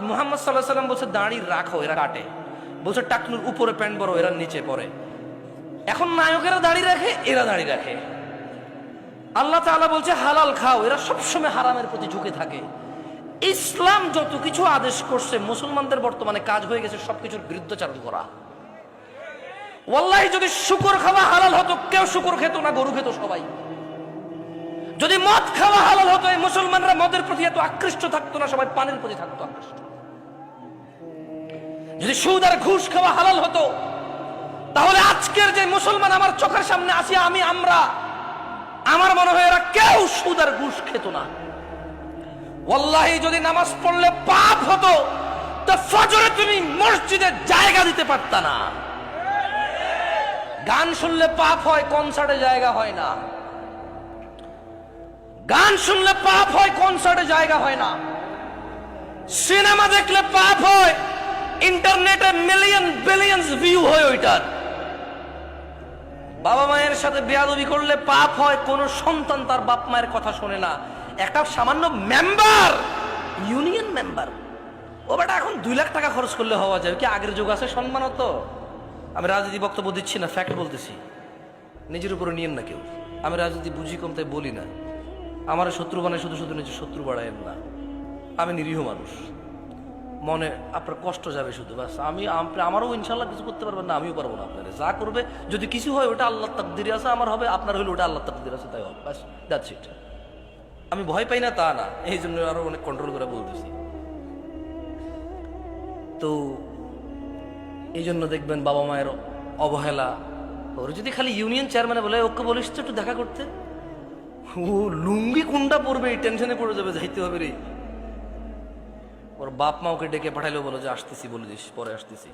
মুহাম্মদ সাল্লাল্লাহু আলাইহি ওয়াসাল্লাম বলছে দাড়ি রাখো, এরা কাটে। বলছে টাকনুর উপরে প্যান্ট বড়, এরা নিচে পড়ে। এখন নায়কেরা দাড়ি রাখে, এরা দাড়ি রাখে। আল্লাহ তাআলা বলছে হালাল খাও, এরা সবসময় হারামের প্রতি ঝুঁকে থাকে। ইসলাম যত কিছু আদেশ করছে, মুসলমানদের বর্তমানে কাজ হয়ে গেছে সবকিছুর বিরুদ্ধাচরণ করা। ওয়াল্লাহি যদি শুকর খাওয়া হালাল হতো, কেউ শুকর খেত না, গরু খেত সবাই। যদি মদ খাওয়া হালাল হতো, এই মুসলমানরা মদের প্রতি এত আকৃষ্ট থাকতো না, সবাই পানের প্রতি থাকতো আকৃষ্ট। যদি সুদ আর ঘুষ খাওয়া হালাল হতো, তাহলে আজকের যে মুসলমান আমার চোখের সামনে আসি, আমার মনে হয় এরা কেউ সুদ আর ঘুষ খেত না। ওয়াল্লাহি যদি নামাজ পড়লে পাপ হতো, তো ফজরে তুমি মসজিদে জায়গা দিতে পারতা না। গান শুনলে পাপ হয়, কনসার্টে জায়গা হয় না। গান শুনলে পাপ হয়, কনসার্টে জায়গা হয় না। সিনেমা দেখলে পাপ হয়, ইন্টারনেটে মিলিয়ন বিলিয়ন্স ভিউ হয় ওইটার। বাবা মায়ের সাথে বেয়াদবি করলে পাপ হয়, কোন সন্তান তার বাপ মায়ের কথা শোনে না। একটা সামান্য মেম্বার, ইউনিয়ন মেম্বার, ও বেটা এখন 2 লাখ টাকা খরচ করলে হওয়া যায় কি? আগের যুগ আছে সম্মান হতো। আমি রাজনীতি বক্তব্য দিচ্ছি না, ফ্যাক্ট বলতেছি, নিজের উপরে নিয়েন না কেউ। আমি রাজনীতি বুঝি কম, তাই বলি না। আমার শত্রু বানায় শুধু শুধু নিজের শত্রু বাড়ায়েন না। আমি নিরীহ মানুষ, মনে আপনার কষ্ট যাবে শুধু, বাস। আমারও ইনশাল্লাহ কিছু করতে পারবেন না, আমিও পারবো না। আপনার যা করবে, যদি কিছু হয় ওটা আল্লাহর তাকদীরে আছে, আমার হবে, আপনার হইলে ওটা আল্লাহর তাকদীরে আছে, তাই হবে, বাস, দ্যাটস ইট। আমি ভয় পাই না তা না, এই জন্য আরো অনেক কন্ট্রোল করে বলতেছি। তো এই জন্য দেখবেন বাবা মায়ের অবহেলা। ওর যদি খালি ইউনিয়ন চেয়ারম্যানে বলে ওকে বলিস তো একটু দেখা করতে, ও লুঙ্গি কোনটা পড়বে এই টেনশনে পড়ে যাবে, যাইতে হবে রে। ওর বাপ মা ওকে ডেকে পাঠাইলেও বলো যে আসতেছি, বলে দিস পরে আসতেছি।